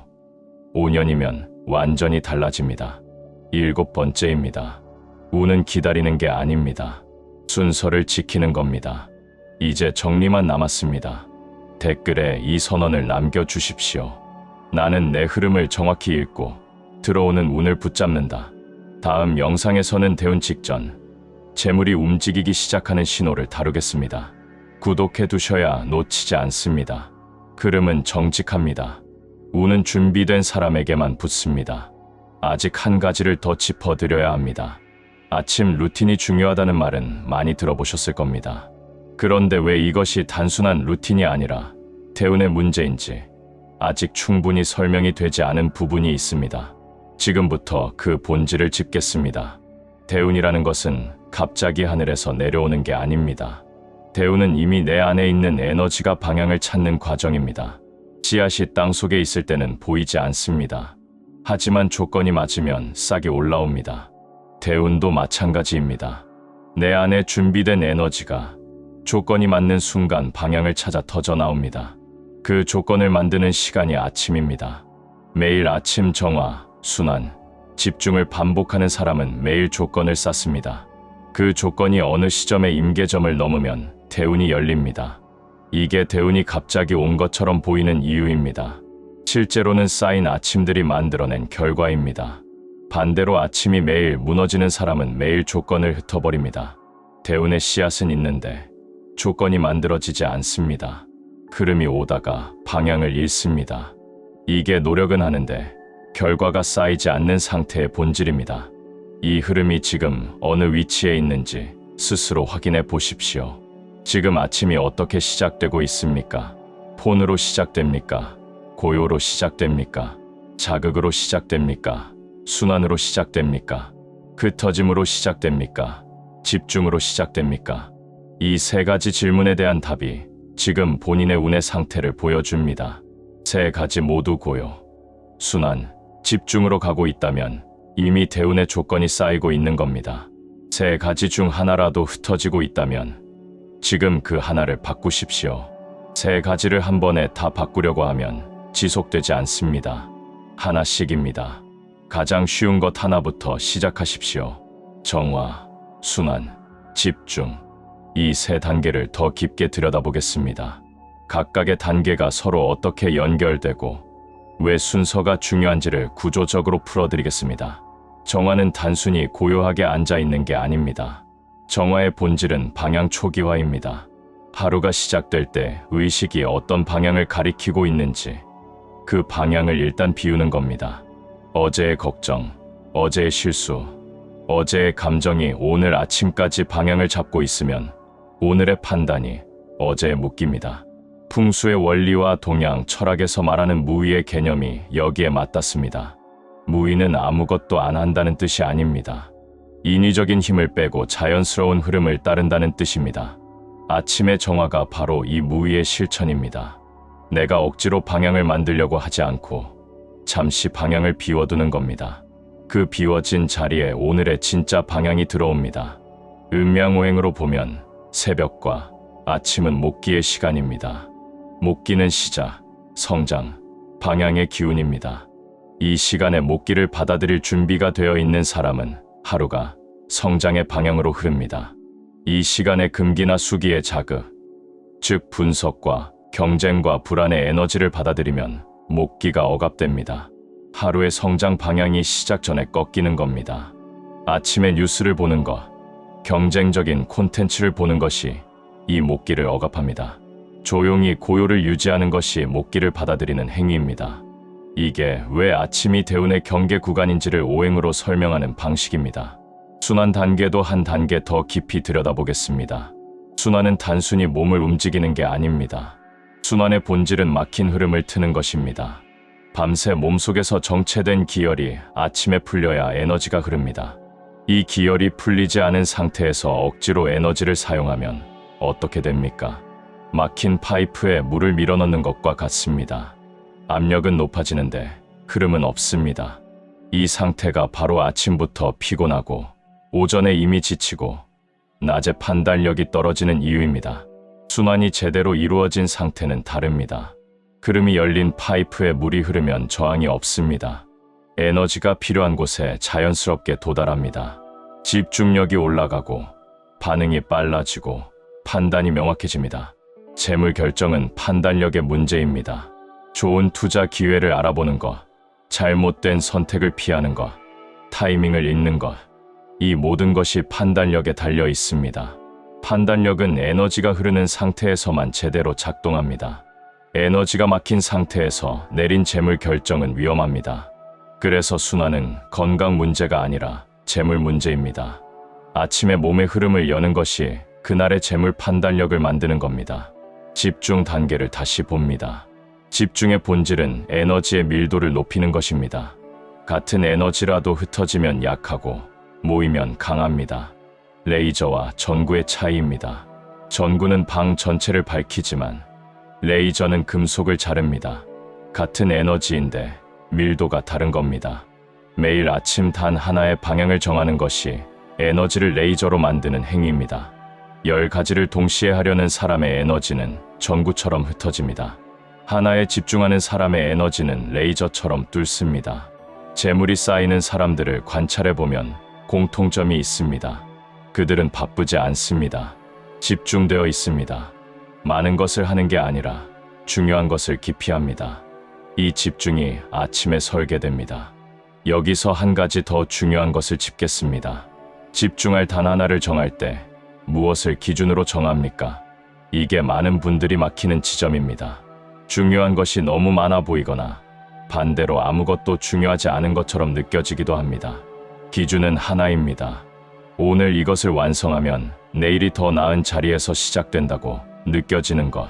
5년이면 완전히 달라집니다. 일곱 번째입니다. 운은 기다리는 게 아닙니다. 순서를 지키는 겁니다. 이제 정리만 남았습니다. 댓글에 이 선언을 남겨주십시오. 나는 내 흐름을 정확히 읽고 들어오는 운을 붙잡는다. 다음 영상에서는 대운 직전, 재물이 움직이기 시작하는 신호를 다루겠습니다. 구독해 두셔야 놓치지 않습니다. 흐름은 정직합니다. 운은 준비된 사람에게만 붙습니다. 아직 한 가지를 더 짚어드려야 합니다. 아침 루틴이 중요하다는 말은 많이 들어보셨을 겁니다. 그런데 왜 이것이 단순한 루틴이 아니라 대운의 문제인지 아직 충분히 설명이 되지 않은 부분이 있습니다. 지금부터 그 본질을 짚겠습니다. 대운이라는 것은 갑자기 하늘에서 내려오는 게 아닙니다. 대운은 이미 내 안에 있는 에너지가 방향을 찾는 과정입니다. 씨앗이 땅 속에 있을 때는 보이지 않습니다. 하지만 조건이 맞으면 싹이 올라옵니다. 대운도 마찬가지입니다. 내 안에 준비된 에너지가 조건이 맞는 순간 방향을 찾아 터져 나옵니다. 그 조건을 만드는 시간이 아침입니다. 매일 아침 정화, 순환, 집중을 반복하는 사람은 매일 조건을 쌓습니다. 그 조건이 어느 시점의 임계점을 넘으면 대운이 열립니다. 이게 대운이 갑자기 온 것처럼 보이는 이유입니다. 실제로는 쌓인 아침들이 만들어낸 결과입니다. 반대로 아침이 매일 무너지는 사람은 매일 조건을 흩어버립니다. 대운의 씨앗은 있는데 조건이 만들어지지 않습니다. 흐름이 오다가 방향을 잃습니다. 이게 노력은 하는데 결과가 쌓이지 않는 상태의 본질입니다. 이 흐름이 지금 어느 위치에 있는지 스스로 확인해 보십시오. 지금 아침이 어떻게 시작되고 있습니까? 폰으로 시작됩니까? 고요로 시작됩니까? 자극으로 시작됩니까? 순환으로 시작됩니까? 흩어짐으로 시작됩니까? 집중으로 시작됩니까? 이 세 가지 질문에 대한 답이 지금 본인의 운의 상태를 보여줍니다. 세 가지 모두 고요, 순환, 집중으로 가고 있다면 이미 대운의 조건이 쌓이고 있는 겁니다. 세 가지 중 하나라도 흩어지고 있다면 지금 그 하나를 바꾸십시오. 세 가지를 한 번에 다 바꾸려고 하면 지속되지 않습니다. 하나씩입니다. 가장 쉬운 것 하나부터 시작하십시오. 정화, 순환, 집중. 이 세 단계를 더 깊게 들여다보겠습니다. 각각의 단계가 서로 어떻게 연결되고 왜 순서가 중요한지를 구조적으로 풀어드리겠습니다. 정화는 단순히 고요하게 앉아있는 게 아닙니다. 정화의 본질은 방향 초기화입니다. 하루가 시작될 때 의식이 어떤 방향을 가리키고 있는지 그 방향을 일단 비우는 겁니다. 어제의 걱정, 어제의 실수, 어제의 감정이 오늘 아침까지 방향을 잡고 있으면 오늘의 판단이 어제에 묶입니다. 풍수의 원리와 동양, 철학에서 말하는 무의의 개념이 여기에 맞닿습니다. 무의는 아무것도 안 한다는 뜻이 아닙니다. 인위적인 힘을 빼고 자연스러운 흐름을 따른다는 뜻입니다. 아침의 정화가 바로 이 무의의 실천입니다. 내가 억지로 방향을 만들려고 하지 않고 잠시 방향을 비워두는 겁니다. 그 비워진 자리에 오늘의 진짜 방향이 들어옵니다. 음양오행으로 보면 새벽과 아침은 목기의 시간입니다. 목기는 시작, 성장, 방향의 기운입니다. 이 시간에 목기를 받아들일 준비가 되어 있는 사람은 하루가 성장의 방향으로 흐릅니다. 이 시간에 금기나 수기의 자극, 즉 분석과 경쟁과 불안의 에너지를 받아들이면 목기가 억압됩니다. 하루의 성장 방향이 시작 전에 꺾이는 겁니다. 아침에 뉴스를 보는 것, 경쟁적인 콘텐츠를 보는 것이 이 목기를 억압합니다. 조용히 고요를 유지하는 것이 목기를 받아들이는 행위입니다. 이게 왜 아침이 대운의 경계 구간인지를 오행으로 설명하는 방식입니다. 순환 단계도 한 단계 더 깊이 들여다보겠습니다. 순환은 단순히 몸을 움직이는 게 아닙니다. 순환의 본질은 막힌 흐름을 트는 것입니다. 밤새 몸속에서 정체된 기혈이 아침에 풀려야 에너지가 흐릅니다. 이 기혈이 풀리지 않은 상태에서 억지로 에너지를 사용하면 어떻게 됩니까? 막힌 파이프에 물을 밀어넣는 것과 같습니다. 압력은 높아지는데 흐름은 없습니다. 이 상태가 바로 아침부터 피곤하고 오전에 이미 지치고 낮에 판단력이 떨어지는 이유입니다. 순환이 제대로 이루어진 상태는 다릅니다. 흐름이 열린 파이프에 물이 흐르면 저항이 없습니다. 에너지가 필요한 곳에 자연스럽게 도달합니다. 집중력이 올라가고 반응이 빨라지고 판단이 명확해집니다. 재물 결정은 판단력의 문제입니다. 좋은 투자 기회를 알아보는 것, 잘못된 선택을 피하는 것, 타이밍을 읽는 것, 이 모든 것이 판단력에 달려 있습니다. 판단력은 에너지가 흐르는 상태에서만 제대로 작동합니다. 에너지가 막힌 상태에서 내린 재물 결정은 위험합니다. 그래서 순환은 건강 문제가 아니라 재물 문제입니다. 아침에 몸의 흐름을 여는 것이 그날의 재물 판단력을 만드는 겁니다. 집중 단계를 다시 봅니다. 집중의 본질은 에너지의 밀도를 높이는 것입니다. 같은 에너지라도 흩어지면 약하고 모이면 강합니다. 레이저와 전구의 차이입니다. 전구는 방 전체를 밝히지만 레이저는 금속을 자릅니다. 같은 에너지인데 밀도가 다른 겁니다. 매일 아침 단 하나의 방향을 정하는 것이 에너지를 레이저로 만드는 행위입니다. 10가지를 동시에 하려는 사람의 에너지는 전구처럼 흩어집니다. 하나에 집중하는 사람의 에너지는 레이저처럼 뚫습니다. 재물이 쌓이는 사람들을 관찰해보면 공통점이 있습니다. 그들은 바쁘지 않습니다. 집중되어 있습니다. 많은 것을 하는 게 아니라 중요한 것을 깊이 합니다. 이 집중이 아침에 설계됩니다. 여기서 한 가지 더 중요한 것을 짚겠습니다. 집중할 단 하나를 정할 때 무엇을 기준으로 정합니까? 이게 많은 분들이 막히는 지점입니다. 중요한 것이 너무 많아 보이거나 반대로 아무것도 중요하지 않은 것처럼 느껴지기도 합니다. 기준은 하나입니다. 오늘 이것을 완성하면 내일이 더 나은 자리에서 시작된다고 느껴지는 것.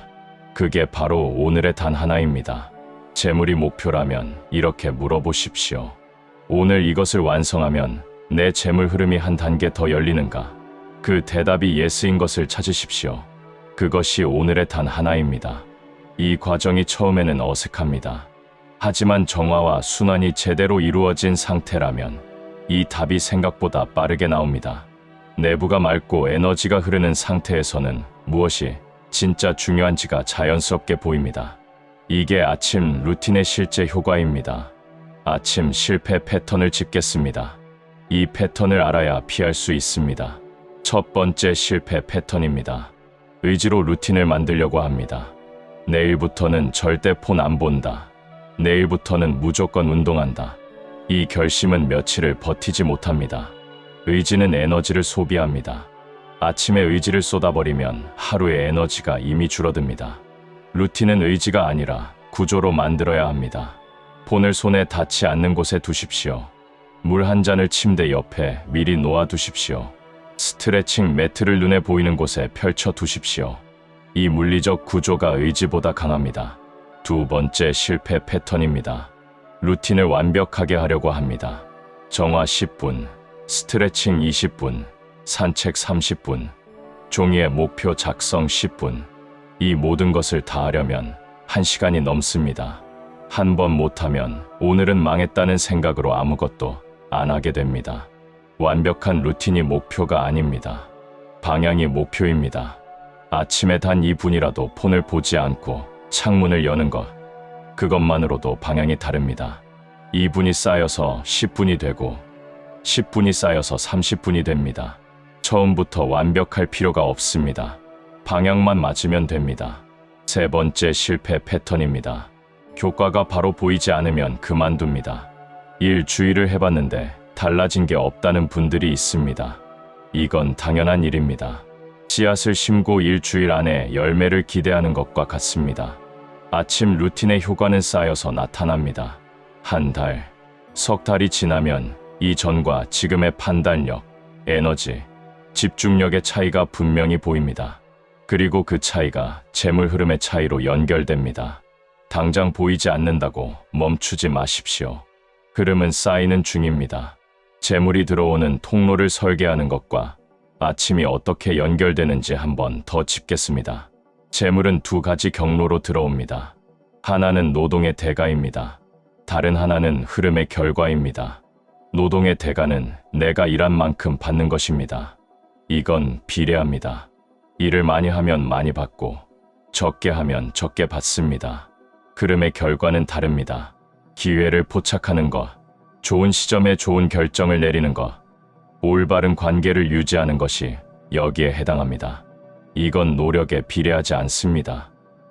그게 바로 오늘의 단 하나입니다. 재물이 목표라면 이렇게 물어보십시오. 오늘 이것을 완성하면 내 재물 흐름이 한 단계 더 열리는가? 그 대답이 예스인 것을 찾으십시오. 그것이 오늘의 단 하나입니다. 이 과정이 처음에는 어색합니다. 하지만 정화와 순환이 제대로 이루어진 상태라면 이 답이 생각보다 빠르게 나옵니다. 내부가 맑고 에너지가 흐르는 상태에서는 무엇이 진짜 중요한지가 자연스럽게 보입니다. 이게 아침 루틴의 실제 효과입니다. 아침 실패 패턴을 짚겠습니다. 이 패턴을 알아야 피할 수 있습니다. 첫 번째 실패 패턴입니다. 의지로 루틴을 만들려고 합니다. 내일부터는 절대 폰 안 본다. 내일부터는 무조건 운동한다. 이 결심은 며칠을 버티지 못합니다. 의지는 에너지를 소비합니다. 아침에 의지를 쏟아버리면 하루의 에너지가 이미 줄어듭니다. 루틴은 의지가 아니라 구조로 만들어야 합니다. 폰을 손에 닿지 않는 곳에 두십시오. 물 한 잔을 침대 옆에 미리 놓아두십시오. 스트레칭 매트를 눈에 보이는 곳에 펼쳐 두십시오. 이 물리적 구조가 의지보다 강합니다. 두 번째 실패 패턴입니다. 루틴을 완벽하게 하려고 합니다. 정화 10분, 스트레칭 20분, 산책 30분, 종이에 목표 작성 10분. 이 모든 것을 다 하려면 1시간이 넘습니다. 한 번 못하면 오늘은 망했다는 생각으로 아무것도 안 하게 됩니다. 완벽한 루틴이 목표가 아닙니다. 방향이 목표입니다. 아침에 단 2분이라도 폰을 보지 않고 창문을 여는 것, 그것만으로도 방향이 다릅니다. 2분이 쌓여서 10분이 되고 10분이 쌓여서 30분이 됩니다. 처음부터 완벽할 필요가 없습니다. 방향만 맞으면 됩니다. 세 번째 실패 패턴입니다. 효과가 바로 보이지 않으면 그만둡니다. 일주일을 해봤는데 달라진 게 없다는 분들이 있습니다. 이건 당연한 일입니다. 씨앗을 심고 일주일 안에 열매를 기대하는 것과 같습니다. 아침 루틴의 효과는 쌓여서 나타납니다. 한 달, 석 달이 지나면 이전과 지금의 판단력, 에너지, 집중력의 차이가 분명히 보입니다. 그리고 그 차이가 재물 흐름의 차이로 연결됩니다. 당장 보이지 않는다고 멈추지 마십시오. 흐름은 쌓이는 중입니다. 재물이 들어오는 통로를 설계하는 것과 아침이 어떻게 연결되는지 한번 더 짚겠습니다. 재물은 두 가지 경로로 들어옵니다. 하나는 노동의 대가입니다. 다른 하나는 흐름의 결과입니다. 노동의 대가는 내가 일한 만큼 받는 것입니다. 이건 비례합니다. 일을 많이 하면 많이 받고 적게 하면 적게 받습니다. 흐름의 결과는 다릅니다. 기회를 포착하는 것, 좋은 시점에 좋은 결정을 내리는 것, 올바른 관계를 유지하는 것이 여기에 해당합니다. 이건 노력에 비례하지 않습니다.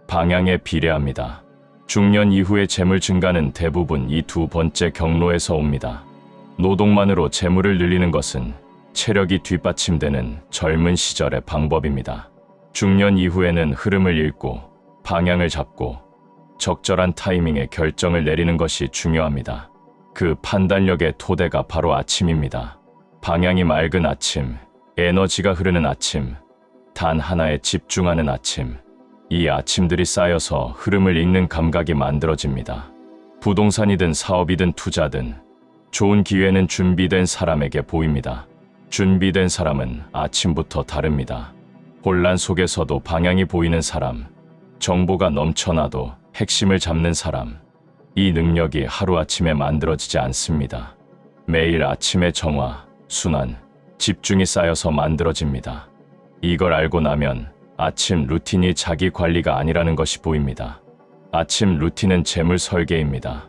방향에 비례합니다. 중년 이후의 재물 증가는 대부분 이 두 번째 경로에서 옵니다. 노동만으로 재물을 늘리는 것은 체력이 뒷받침되는 젊은 시절의 방법입니다. 중년 이후에는 흐름을 읽고 방향을 잡고 적절한 타이밍에 결정을 내리는 것이 중요합니다. 그 판단력의 토대가 바로 아침입니다. 방향이 맑은 아침, 에너지가 흐르는 아침, 단 하나에 집중하는 아침. 이 아침들이 쌓여서 흐름을 읽는 감각이 만들어집니다. 부동산이든 사업이든 투자든 좋은 기회는 준비된 사람에게 보입니다. 준비된 사람은 아침부터 다릅니다. 혼란 속에서도 방향이 보이는 사람, 정보가 넘쳐나도 핵심을 잡는 사람, 이 능력이 하루아침에 만들어지지 않습니다. 매일 아침의 정화, 순환, 집중이 쌓여서 만들어집니다. 이걸 알고 나면 아침 루틴이 자기 관리가 아니라는 것이 보입니다. 아침 루틴은 재물 설계입니다.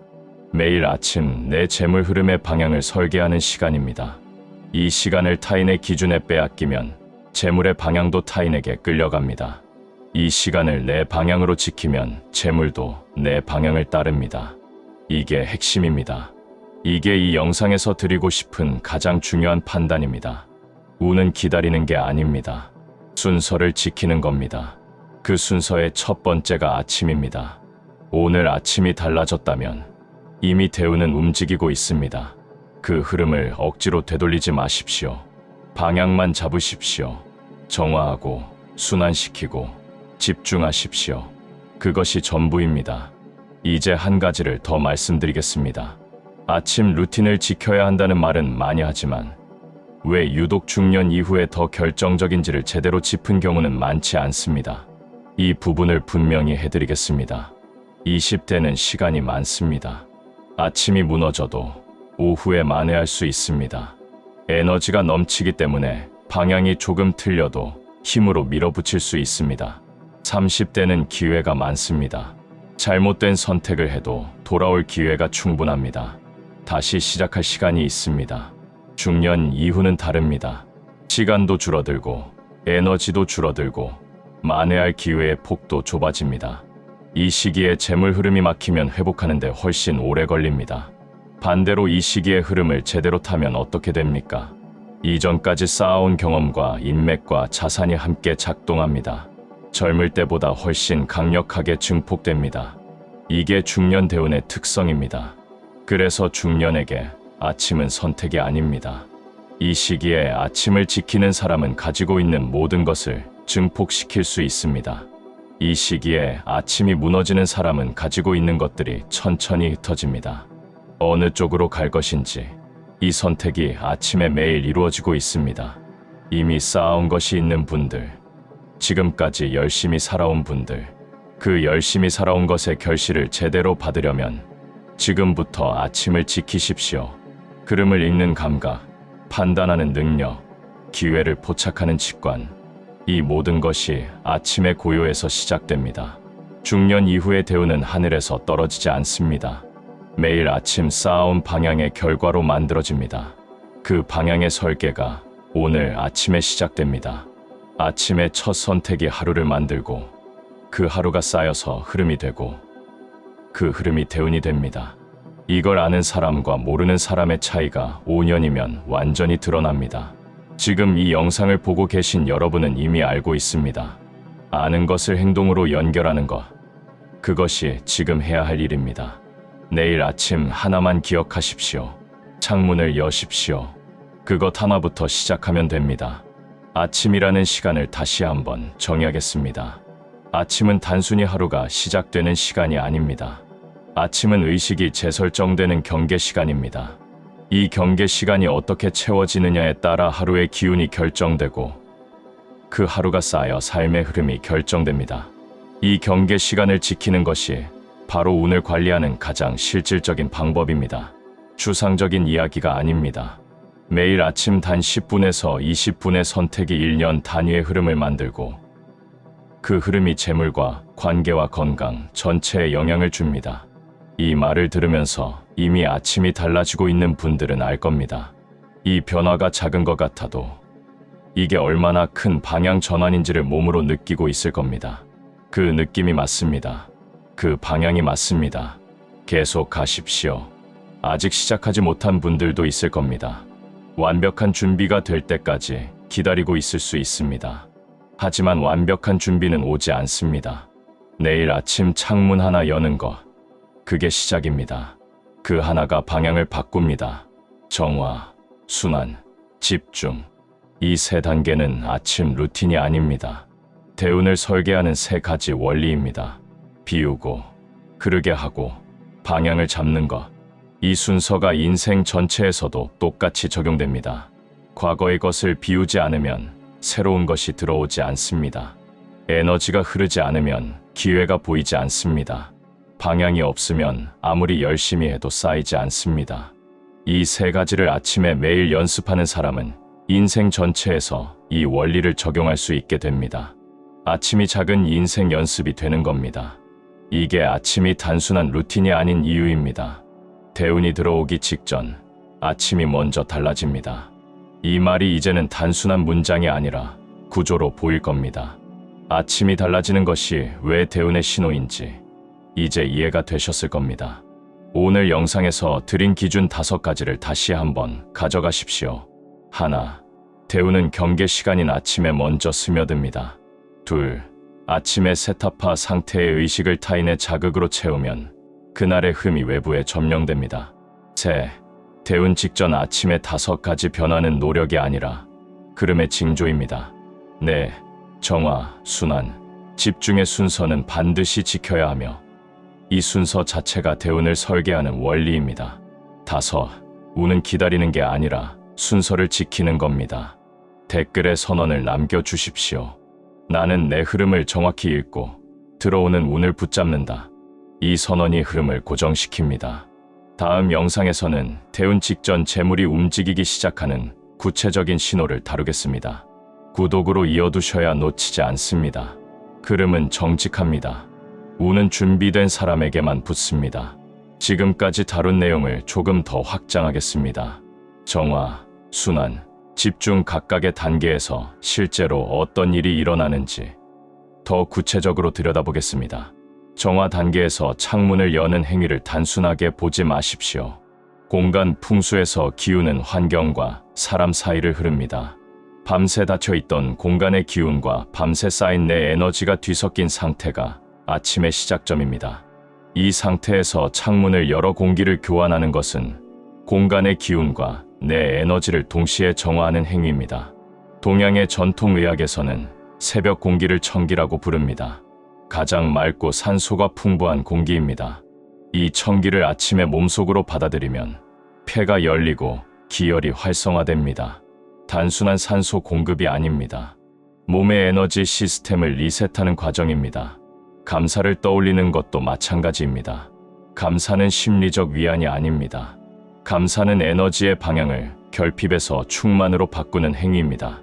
매일 아침 내 재물 흐름의 방향을 설계하는 시간입니다. 이 시간을 타인의 기준에 빼앗기면 재물의 방향도 타인에게 끌려갑니다. 이 시간을 내 방향으로 지키면 재물도 내 방향을 따릅니다. 이게 핵심입니다. 이게 이 영상에서 드리고 싶은 가장 중요한 판단입니다. 운은 기다리는 게 아닙니다. 순서를 지키는 겁니다. 그 순서의 첫 번째가 아침입니다. 오늘 아침이 달라졌다면 이미 대운은 움직이고 있습니다. 그 흐름을 억지로 되돌리지 마십시오. 방향만 잡으십시오. 정화하고 순환시키고 집중하십시오. 그것이 전부입니다. 이제 한 가지를 더 말씀드리겠습니다. 아침 루틴을 지켜야 한다는 말은 많이 하지만 왜 유독 중년 이후에 더 결정적인지를 제대로 짚은 경우는 많지 않습니다. 이 부분을 분명히 해드리겠습니다. 20대는 시간이 많습니다. 아침이 무너져도 오후에 만회할 수 있습니다. 에너지가 넘치기 때문에 방향이 조금 틀려도 힘으로 밀어붙일 수 있습니다. 30대는 기회가 많습니다. 잘못된 선택을 해도 돌아올 기회가 충분합니다. 다시 시작할 시간이 있습니다. 중년 이후는 다릅니다. 시간도 줄어들고 에너지도 줄어들고 만회할 기회의 폭도 좁아집니다. 이 시기에 재물 흐름이 막히면 회복하는데 훨씬 오래 걸립니다. 반대로 이 시기의 흐름을 제대로 타면 어떻게 됩니까? 이전까지 쌓아온 경험과 인맥과 자산이 함께 작동합니다. 젊을 때보다 훨씬 강력하게 증폭됩니다. 이게 중년 대운의 특성입니다. 그래서 중년에게 아침은 선택이 아닙니다. 이 시기에 아침을 지키는 사람은 가지고 있는 모든 것을 증폭시킬 수 있습니다. 이 시기에 아침이 무너지는 사람은 가지고 있는 것들이 천천히 흩어집니다. 어느 쪽으로 갈 것인지 이 선택이 아침에 매일 이루어지고 있습니다. 이미 쌓아온 것이 있는 분들, 지금까지 열심히 살아온 분들, 그 열심히 살아온 것의 결실을 제대로 받으려면 지금부터 아침을 지키십시오. 흐름을 읽는 감각, 판단하는 능력, 기회를 포착하는 직관. 이 모든 것이 아침의 고요에서 시작됩니다. 중년 이후의 대우는 하늘에서 떨어지지 않습니다. 매일 아침 쌓아온 방향의 결과로 만들어집니다. 그 방향의 설계가 오늘 아침에 시작됩니다. 아침의 첫 선택이 하루를 만들고 그 하루가 쌓여서 흐름이 되고 그 흐름이 대운이 됩니다. 이걸 아는 사람과 모르는 사람의 차이가 5년이면 완전히 드러납니다. 지금 이 영상을 보고 계신 여러분은 이미 알고 있습니다. 아는 것을 행동으로 연결하는 것. 그것이 지금 해야 할 일입니다. 내일 아침 하나만 기억하십시오. 창문을 여십시오. 그것 하나부터 시작하면 됩니다. 아침이라는 시간을 다시 한번 정의하겠습니다. 아침은 단순히 하루가 시작되는 시간이 아닙니다. 아침은 의식이 재설정되는 경계 시간입니다. 이 경계 시간이 어떻게 채워지느냐에 따라 하루의 기운이 결정되고 그 하루가 쌓여 삶의 흐름이 결정됩니다. 이 경계 시간을 지키는 것이 바로 운을 관리하는 가장 실질적인 방법입니다. 추상적인 이야기가 아닙니다. 매일 아침 단 10분에서 20분의 선택이 1년 단위의 흐름을 만들고 그 흐름이 재물과 관계와 건강 전체에 영향을 줍니다. 이 말을 들으면서 이미 아침이 달라지고 있는 분들은 알 겁니다. 이 변화가 작은 것 같아도 이게 얼마나 큰 방향 전환인지를 몸으로 느끼고 있을 겁니다. 그 느낌이 맞습니다. 그 방향이 맞습니다. 계속 가십시오. 아직 시작하지 못한 분들도 있을 겁니다. 완벽한 준비가 될 때까지 기다리고 있을 수 있습니다. 하지만 완벽한 준비는 오지 않습니다. 내일 아침 창문 하나 여는 것, 그게 시작입니다. 그 하나가 방향을 바꿉니다. 정화, 순환, 집중. 이 세 단계는 아침 루틴이 아닙니다. 대운을 설계하는 세 가지 원리입니다. 비우고, 흐르게 하고, 방향을 잡는 것. 이 순서가 인생 전체에서도 똑같이 적용됩니다. 과거의 것을 비우지 않으면 새로운 것이 들어오지 않습니다. 에너지가 흐르지 않으면 기회가 보이지 않습니다. 방향이 없으면 아무리 열심히 해도 쌓이지 않습니다. 이 세 가지를 아침에 매일 연습하는 사람은 인생 전체에서 이 원리를 적용할 수 있게 됩니다. 아침이 작은 인생 연습이 되는 겁니다. 이게 아침이 단순한 루틴이 아닌 이유입니다. 대운이 들어오기 직전 아침이 먼저 달라집니다. 이 말이 이제는 단순한 문장이 아니라 구조로 보일 겁니다. 아침이 달라지는 것이 왜 대운의 신호인지 이제 이해가 되셨을 겁니다. 오늘 영상에서 드린 기준 5가지를 다시 한번 가져가십시오. 하나, 대운은 경계 시간인 아침에 먼저 스며듭니다. 둘, 아침에 세타파 상태의 의식을 타인의 자극으로 채우면 그날의 흠이 외부에 점령됩니다. 셋, 대운 직전 아침에 5가지 변화는 노력이 아니라 흐름의 징조입니다. 넷, 정화, 순환, 집중의 순서는 반드시 지켜야 하며 이 순서 자체가 대운을 설계하는 원리입니다. 다섯, 운은 기다리는 게 아니라 순서를 지키는 겁니다. 댓글에 선언을 남겨주십시오. 나는 내 흐름을 정확히 읽고 들어오는 운을 붙잡는다. 이 선언이 흐름을 고정시킵니다. 다음 영상에서는 대운 직전 재물이 움직이기 시작하는 구체적인 신호를 다루겠습니다. 구독으로 이어두셔야 놓치지 않습니다. 흐름은 정직합니다. 운은 준비된 사람에게만 붙습니다. 지금까지 다룬 내용을 조금 더 확장하겠습니다. 정화, 순환, 집중 각각의 단계에서 실제로 어떤 일이 일어나는지 더 구체적으로 들여다보겠습니다. 정화 단계에서 창문을 여는 행위를 단순하게 보지 마십시오. 공간 풍수에서 기운은 환경과 사람 사이를 흐릅니다. 밤새 닫혀있던 공간의 기운과 밤새 쌓인 내 에너지가 뒤섞인 상태가 아침의 시작점입니다. 이 상태에서 창문을 열어 공기를 교환하는 것은 공간의 기운과 내 에너지를 동시에 정화하는 행위입니다. 동양의 전통의학에서는 새벽 공기를 청기라고 부릅니다. 가장 맑고 산소가 풍부한 공기입니다. 이 청기를 아침에 몸속으로 받아들이면 폐가 열리고 기혈이 활성화됩니다. 단순한 산소 공급이 아닙니다. 몸의 에너지 시스템을 리셋하는 과정입니다. 감사를 떠올리는 것도 마찬가지입니다. 감사는 심리적 위안이 아닙니다. 감사는 에너지의 방향을 결핍에서 충만으로 바꾸는 행위입니다.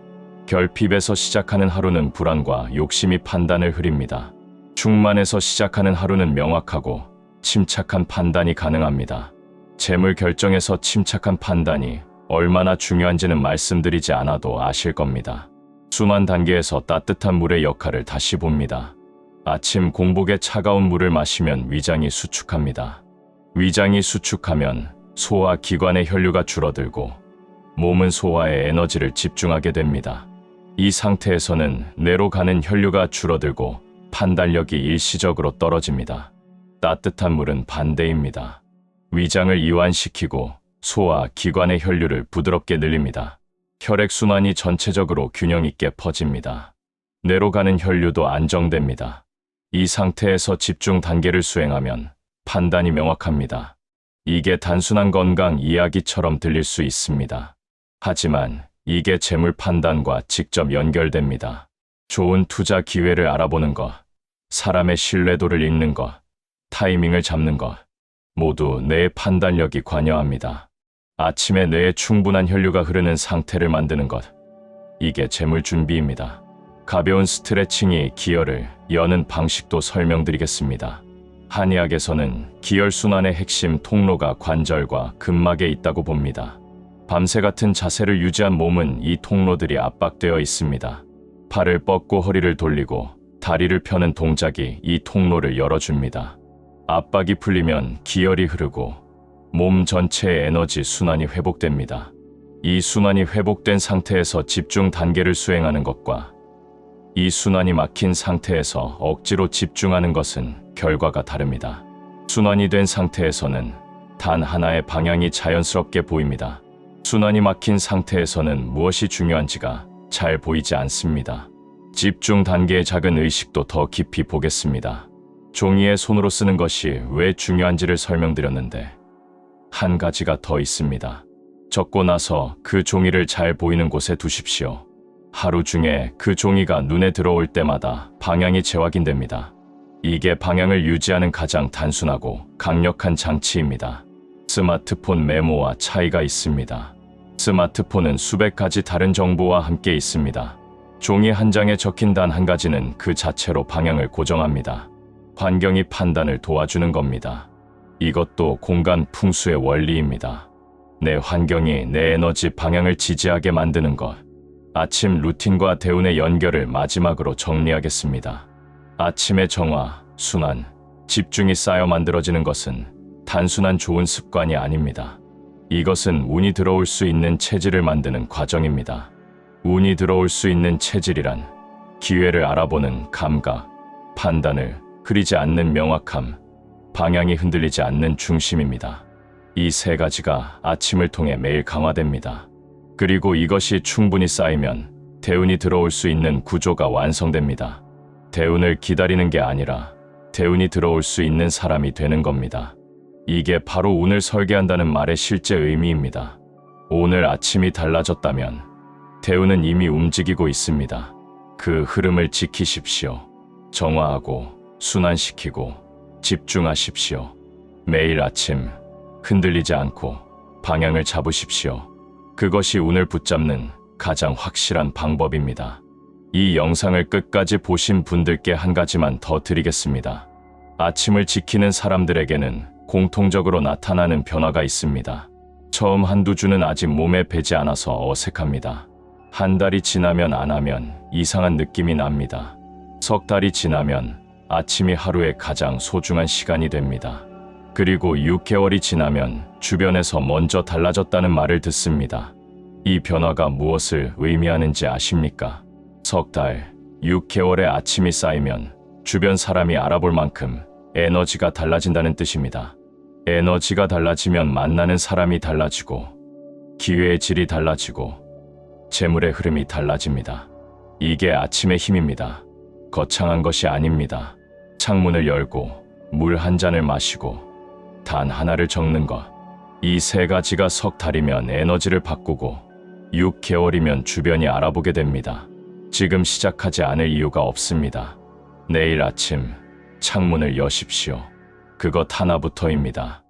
결핍에서 시작하는 하루는 불안과 욕심이 판단을 흐립니다. 충만에서 시작하는 하루는 명확하고 침착한 판단이 가능합니다. 재물 결정에서 침착한 판단이 얼마나 중요한지는 말씀드리지 않아도 아실 겁니다. 순환 단계에서 따뜻한 물의 역할을 다시 봅니다. 아침 공복에 차가운 물을 마시면 위장이 수축합니다. 위장이 수축하면 소화 기관의 혈류가 줄어들고 몸은 소화에 에너지를 집중하게 됩니다. 이 상태에서는 뇌로 가는 혈류가 줄어들고 판단력이 일시적으로 떨어집니다. 따뜻한 물은 반대입니다. 위장을 이완시키고 소화 기관의 혈류를 부드럽게 늘립니다. 혈액순환이 전체적으로 균형 있게 퍼집니다. 뇌로 가는 혈류도 안정됩니다. 이 상태에서 집중 단계를 수행하면 판단이 명확합니다. 이게 단순한 건강 이야기처럼 들릴 수 있습니다. 하지만 이게 재물 판단과 직접 연결됩니다. 좋은 투자 기회를 알아보는 것, 사람의 신뢰도를 읽는 것, 타이밍을 잡는 것, 모두 뇌의 판단력이 관여합니다. 아침에 뇌에 충분한 혈류가 흐르는 상태를 만드는 것, 이게 재물 준비입니다. 가벼운 스트레칭이 기혈을 여는 방식도 설명드리겠습니다. 한의학에서는 기혈순환의 핵심 통로가 관절과 근막에 있다고 봅니다. 밤새 같은 자세를 유지한 몸은 이 통로들이 압박되어 있습니다. 팔을 뻗고 허리를 돌리고 다리를 펴는 동작이 이 통로를 열어줍니다. 압박이 풀리면 기혈이 흐르고 몸 전체의 에너지 순환이 회복됩니다. 이 순환이 회복된 상태에서 집중 단계를 수행하는 것과 이 순환이 막힌 상태에서 억지로 집중하는 것은 결과가 다릅니다. 순환이 된 상태에서는 단 하나의 방향이 자연스럽게 보입니다. 순환이 막힌 상태에서는 무엇이 중요한지가 잘 보이지 않습니다. 집중 단계의 작은 의식도 더 깊이 보겠습니다. 종이에 손으로 쓰는 것이 왜 중요한지를 설명드렸는데 한 가지가 더 있습니다. 적고 나서 그 종이를 잘 보이는 곳에 두십시오. 하루 중에 그 종이가 눈에 들어올 때마다 방향이 재확인됩니다. 이게 방향을 유지하는 가장 단순하고 강력한 장치입니다. 스마트폰 메모와 차이가 있습니다. 스마트폰은 수백 가지 다른 정보와 함께 있습니다. 종이 한 장에 적힌 단 한 가지는 그 자체로 방향을 고정합니다. 환경이 판단을 도와주는 겁니다. 이것도 공간 풍수의 원리입니다. 내 환경이 내 에너지 방향을 지지하게 만드는 것. 아침 루틴과 대운의 연결을 마지막으로 정리하겠습니다. 아침의 정화, 순환, 집중이 쌓여 만들어지는 것은 단순한 좋은 습관이 아닙니다. 이것은 운이 들어올 수 있는 체질을 만드는 과정입니다. 운이 들어올 수 있는 체질이란 기회를 알아보는 감각, 판단을 흐리지 않는 명확함, 방향이 흔들리지 않는 중심입니다. 이 세 가지가 아침을 통해 매일 강화됩니다. 그리고 이것이 충분히 쌓이면 대운이 들어올 수 있는 구조가 완성됩니다. 대운을 기다리는 게 아니라 대운이 들어올 수 있는 사람이 되는 겁니다. 이게 바로 운을 설계한다는 말의 실제 의미입니다. 오늘 아침이 달라졌다면 대운은 이미 움직이고 있습니다. 그 흐름을 지키십시오. 정화하고 순환시키고 집중하십시오. 매일 아침 흔들리지 않고 방향을 잡으십시오. 그것이 운을 붙잡는 가장 확실한 방법입니다. 이 영상을 끝까지 보신 분들께 한 가지만 더 드리겠습니다. 아침을 지키는 사람들에게는 공통적으로 나타나는 변화가 있습니다. 처음 한두 주는 아직 몸에 배지 않아서 어색합니다. 한 달이 지나면 안 하면 이상한 느낌이 납니다. 석 달이 지나면 아침이 하루의 가장 소중한 시간이 됩니다. 그리고 6개월이 지나면 주변에서 먼저 달라졌다는 말을 듣습니다. 이 변화가 무엇을 의미하는지 아십니까? 석 달, 6개월의 아침이 쌓이면 주변 사람이 알아볼 만큼 에너지가 달라진다는 뜻입니다. 에너지가 달라지면 만나는 사람이 달라지고 기회의 질이 달라지고 재물의 흐름이 달라집니다. 이게 아침의 힘입니다. 거창한 것이 아닙니다. 창문을 열고 물 한 잔을 마시고 단 하나를 적는 것. 이 세 가지가 석 달이면 에너지를 바꾸고 6개월이면 주변이 알아보게 됩니다. 지금 시작하지 않을 이유가 없습니다. 내일 아침 창문을 여십시오. 그것 하나부터입니다.